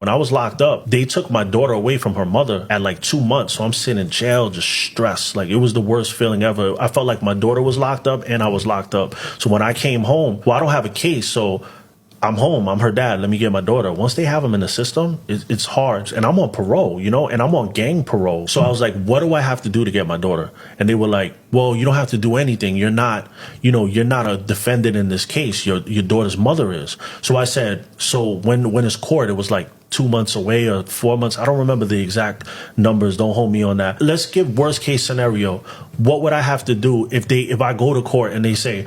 When I was locked up, they took my daughter away from her mother at like 2 months. So I'm sitting in jail, just stressed. Like, it was the worst feeling ever. I felt like my daughter was locked up and I was locked up. So when I came home, well, I don't have a case. So I'm home. I'm her dad. Let me get my daughter. Once they have them in the system, it's hard. And I'm on parole, and I'm on gang parole. So I was like, what do I have to do to get my daughter? And they were like, well, you don't have to do anything. You're not a defendant in this case. Your daughter's mother is. So I said, so when it's court, it was like 2 months away or 4 months. I don't remember the exact numbers. Don't hold me on that. Let's give worst case scenario. What would I have to do if I go to court and they said,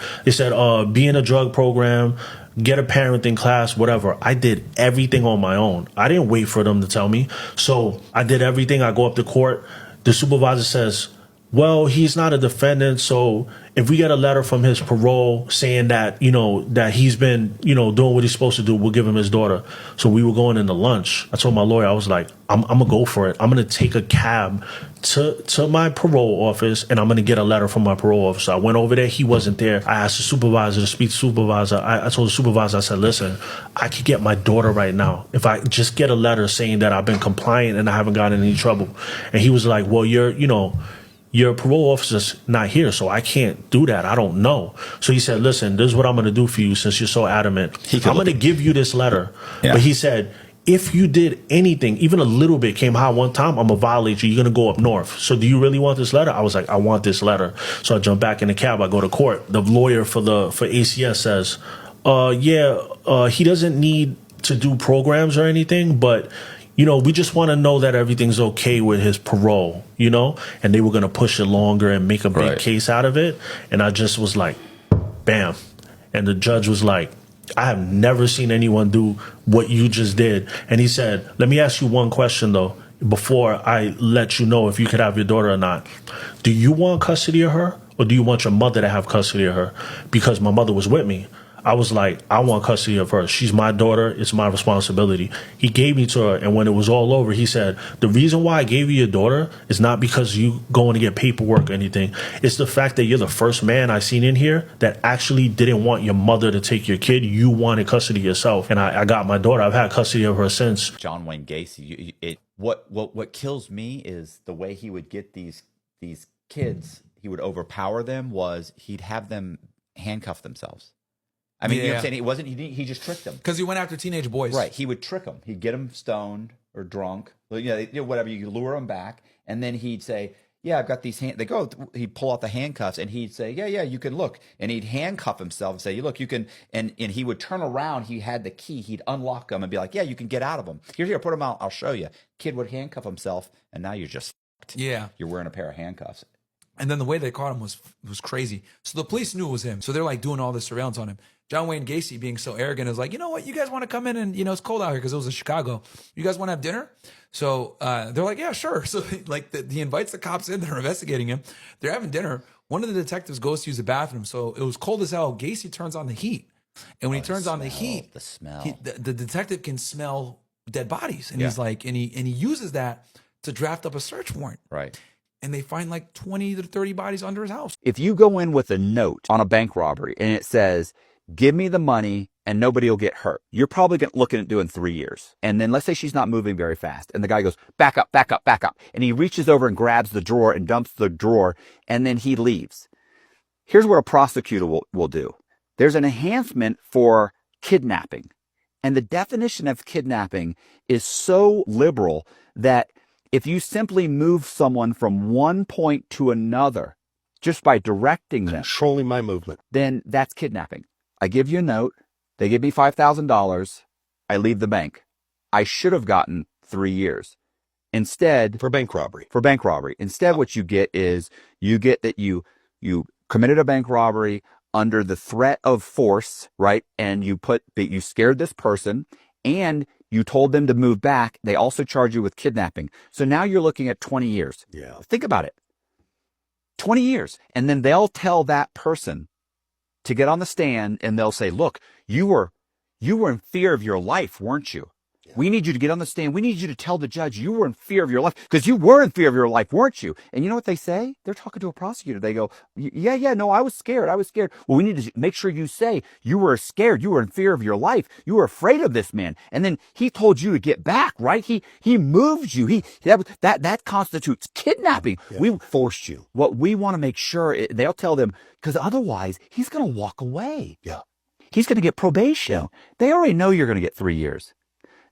be in a drug program, get a parenting class, whatever. I did everything on my own. I didn't wait for them to tell me. So I did everything. I go up to court. The supervisor says, well, he's not a defendant, so if we get a letter from his parole saying that, that he's been, doing what he's supposed to do, we'll give him his daughter. So we were going into lunch. I told my lawyer, I was like, I'm going to go for it. I'm going to take a cab to my parole office, and I'm going to get a letter from my parole officer. I went over there. He wasn't there. I asked the supervisor to speak to the supervisor. I told the supervisor, I said, listen, I could get my daughter right now if I just get a letter saying that I've been compliant and I haven't gotten in any trouble. And he was like, well, your parole officer's not here, so I can't do that. I don't know. So he said, listen, this is what I'm going to do for you since you're so adamant. I'm going to give you this letter. Yeah. But he said, if you did anything, even a little bit, came high one time, I'm going to violate you. You're going to go up north. So do you really want this letter? I was like, I want this letter. So I jump back in the cab. I go to court. The lawyer for ACS says, he doesn't need to do programs or anything, but we just want to know that everything's okay with his parole, and they were going to push it longer and make a big case out of it. And I just was like, bam. And the judge was like, I have never seen anyone do what you just did. And he said, let me ask you one question, though, before I let you know if you could have your daughter or not. Do you want custody of her, or do you want your mother to have custody of her? Because my mother was with me. I was like, I want custody of her. She's my daughter. It's my responsibility. He gave me to her. And when it was all over, he said, the reason why I gave you your daughter is not because you going to get paperwork or anything. It's the fact that you're the first man I seen in here that actually didn't want your mother to take your kid. You wanted custody yourself. And I got my daughter. I've had custody of her since. John Wayne Gacy, what kills me is the way he would get these kids, he would overpower them, was he'd have them handcuff themselves. I mean, you know what I'm saying? He just tricked them. Because he went after teenage boys. Right. He would trick them. He'd get them stoned or drunk. Whatever. You lure them back. And then he'd say, yeah, I've got these he'd pull out the handcuffs and he'd say, yeah, you can look. And he'd handcuff himself and say, look, you can. And he would turn around. He had the key. He'd unlock them and be like, yeah, you can get out of them. Here, put them out. I'll show you. Kid would handcuff himself. And now you're just fucked. Yeah. You're wearing a pair of handcuffs. And then the way they caught him was crazy. So the police knew it was him. So they're like doing all this surveillance on him. John Wayne Gacy, being so arrogant, is like, you know what? You guys want to come in and, it's cold out here because it was in Chicago. You guys want to have dinner? So they're like, yeah, sure. So he invites the cops in that are investigating him. They're having dinner. One of the detectives goes to use the bathroom. So it was cold as hell. Gacy turns on the heat. And when he turns on the heat, the detective can smell dead bodies. And he's like, and he uses that to draft up a search warrant. Right. And they find like 20 to 30 bodies under his house. If you go in with a note on a bank robbery and it says, give me the money and nobody will get hurt, you're probably looking at doing 3 years. And then let's say she's not moving very fast. And the guy goes, back up, back up, back up. And he reaches over and grabs the drawer and dumps the drawer. And then he leaves. Here's what a prosecutor will do. There's an enhancement for kidnapping. And the definition of kidnapping is so liberal that if you simply move someone from one point to another just by directing them, controlling my movement, then that's kidnapping. I give you a note. They give me $5,000. I leave the bank. I should have gotten 3 years. Instead, for bank robbery. Instead, what you get is that you committed a bank robbery under the threat of force, right? And you scared this person and you told them to move back. They also charge you with kidnapping. So now you're looking at 20 years. Yeah. Think about it. 20 years. And then they'll tell that person to get on the stand and they'll say, look, you were in fear of your life, weren't you? Yeah. We need you to get on the stand. We need you to tell the judge you were in fear of your life, because you were in fear of your life, weren't you? And you know what they say? They're talking to a prosecutor. They go, yeah, no, I was scared. Well, we need to make sure you say you were scared. You were in fear of your life. You were afraid of this man. And then he told you to get back, right? He moved you. That constitutes kidnapping. Yeah. We forced you. What we want to make sure, they'll tell them, because otherwise he's going to walk away. Yeah. He's going to get probation. They already know you're going to get 3 years.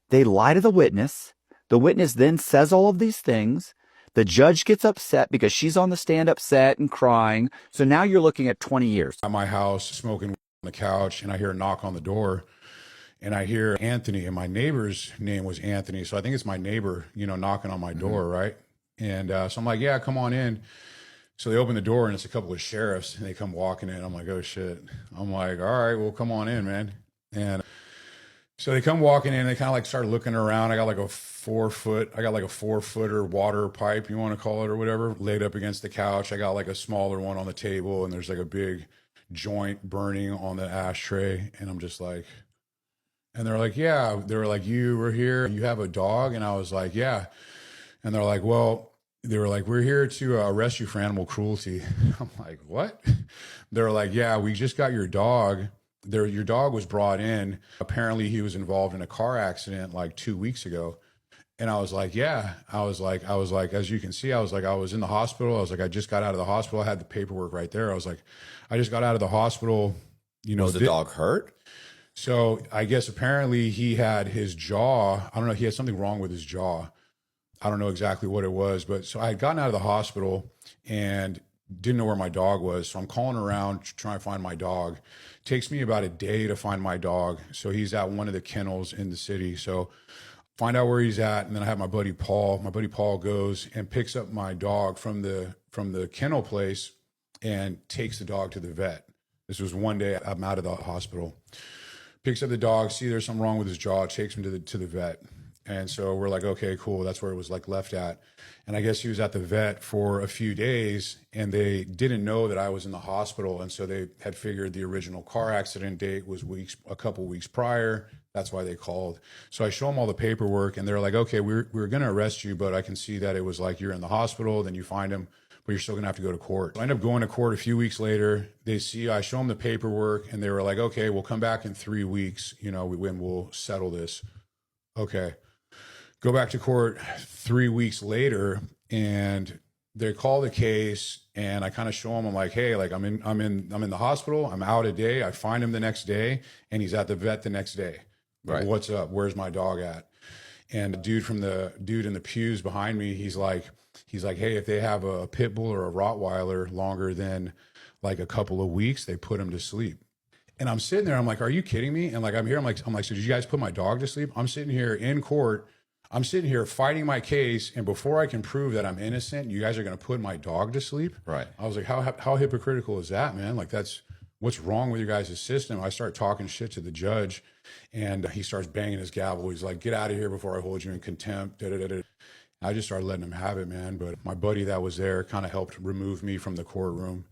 They lie to the witness. The witness then says all of these things. The judge gets upset because she's on the stand upset and crying. So now you're looking at 20 years. At my house, smoking on the couch, and I hear a knock on the door, and I hear Anthony, and my neighbor's name was Anthony. So I think it's my neighbor, knocking on my door, right? And so I'm like, yeah, come on in. So they open the door, and it's a couple of sheriffs, and they come walking in. I'm like, oh shit. I'm like, all right, well, come on in, man. And so they come walking in, they kind of like start looking around. I got like a 4-footer water pipe, you want to call it, or whatever, laid up against the couch. I got like a smaller one on the table, and there's like a big joint burning on the ashtray. And I'm just like, and they're like, yeah. They were like, you were here, you have a dog? And I was like, yeah. And they're like, well, they were like, we're here to arrest you for animal cruelty. I'm like, what? They're like, yeah, we just got your dog. Your dog was brought in. Apparently he was involved in a car accident like 2 weeks ago. And I was like, yeah. I was like, as you can see, I was in the hospital. I was like, I just got out of the hospital. I had the paperwork right there. I was like, I just got out of the hospital. Was the dog hurt? So I guess apparently he had his jaw. I don't know. He had something wrong with his jaw. I don't know exactly what it was, but so I had gotten out of the hospital and didn't know where my dog was. So I'm calling around trying to find my dog. Takes me about a day to find my dog. So he's at one of the kennels in the city. So find out where he's at. And then I have my buddy Paul. My buddy Paul goes and picks up my dog from the kennel place and takes the dog to the vet. This was one day I'm out of the hospital. Picks up the dog, see there's something wrong with his jaw, takes him to the vet. And so we're like, okay, cool. That's where it was like left at. And I guess he was at the vet for a few days, and they didn't know that I was in the hospital. And so they had figured the original car accident date was a couple weeks prior. That's why they called. So I show them all the paperwork, and they're like, okay, we're going to arrest you, but I can see that it was like you're in the hospital, then you find him, but you're still going to have to go to court. So I end up going to court a few weeks later. I show them the paperwork, and they were like, okay, we'll come back in 3 weeks. We'll settle this. Okay. Go back to court 3 weeks later, and they call the case, and I kind of show them. I'm like, hey, like I'm in the hospital. I'm out a day. I find him the next day, and he's at the vet the next day. Right. What's up? Where's my dog at? And the dude in the pews behind me, he's like, hey, if they have a pit bull or a Rottweiler longer than like a couple of weeks, they put him to sleep. And I'm sitting there. I'm like, are you kidding me? And like I'm here. I'm like, so did you guys put my dog to sleep? I'm sitting here in court. I'm sitting here fighting my case, and before I can prove that I'm innocent, you guys are going to put my dog to sleep? Right. I was like, how hypocritical is that, man? Like, what's wrong with your guys' system? I start talking shit to the judge, and he starts banging his gavel. He's like, get out of here before I hold you in contempt. Da, da, da, da. I just started letting him have it, man. But my buddy that was there kind of helped remove me from the courtroom.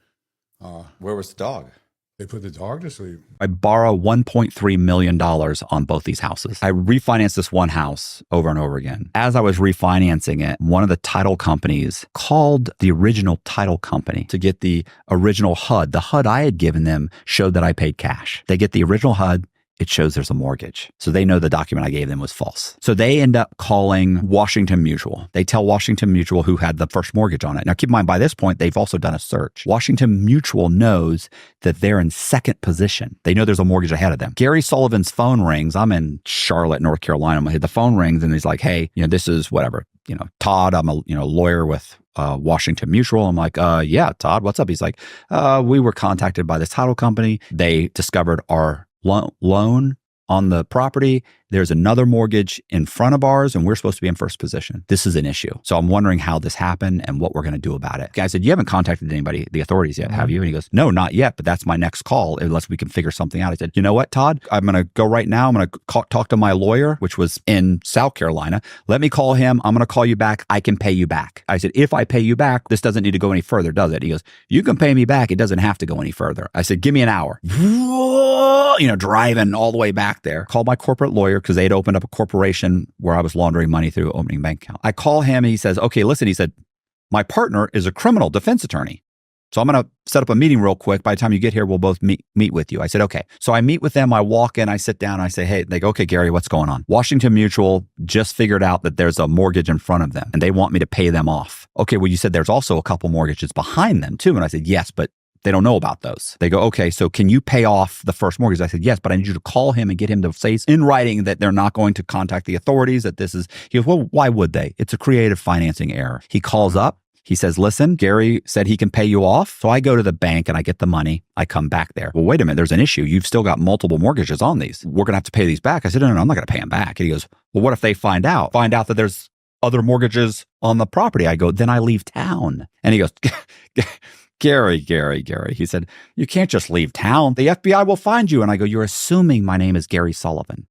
Where was the dog? They put the dog to sleep. I borrow $1.3 million on both these houses. I refinanced this one house over and over again. As I was refinancing it, one of the title companies called the original title company to get the original HUD. The HUD I had given them showed that I paid cash. They get the original HUD. It shows there's a mortgage. So they know the document I gave them was false. So they end up calling Washington Mutual. They tell Washington Mutual who had the first mortgage on it. Now, keep in mind, by this point, they've also done a search. Washington Mutual knows that they're in second position. They know there's a mortgage ahead of them. Gary Sullivan's phone rings. I'm in Charlotte, North Carolina. The phone rings and he's like, hey, this is whatever, Todd, I'm a lawyer with Washington Mutual. I'm like, yeah, Todd, what's up? He's like, we were contacted by this title company. They discovered our loan on the property. There's another mortgage in front of ours, and we're supposed to be in first position. This is an issue. So I'm wondering how this happened and what we're going to do about it. I said, you haven't contacted anybody, the authorities yet, have you? And he goes, no, not yet, but that's my next call unless we can figure something out. I said, you know what, Todd? I'm going to go right now. I'm going to talk to my lawyer, which was in South Carolina. Let me call him. I'm going to call you back. I can pay you back. I said, if I pay you back, this doesn't need to go any further, does it? He goes, you can pay me back. It doesn't have to go any further. I said, give me an hour. Driving all the way back there. Called my corporate lawyer, here because they'd opened up a corporation where I was laundering money through opening bank account. I call him and he says, okay, listen, he said, my partner is a criminal defense attorney. So I'm going to set up a meeting real quick. By the time you get here, we'll both meet with you. I said, okay. So I meet with them. I walk in, I sit down, I say, hey, they go, okay, Gary, what's going on? Washington Mutual just figured out that there's a mortgage in front of them and they want me to pay them off. Okay, well, you said there's also a couple mortgages behind them too. And I said, yes, but they don't know about those. They go, okay, so can you pay off the first mortgage? I said, yes, but I need you to call him and get him to say in writing that they're not going to contact the authorities, that this is, he goes, well, why would they? It's a creative financing error. He calls up. He says, listen, Gary said he can pay you off. So I go to the bank and I get the money. I come back there. Well, wait a minute. There's an issue. You've still got multiple mortgages on these. We're going to have to pay these back. I said, no, I'm not going to pay them back. And he goes, well, what if they find out that there's other mortgages on the property? I go, then I leave town. And he goes, Gary. He said, you can't just leave town. The FBI will find you. And I go, you're assuming my name is Gary Sullivan.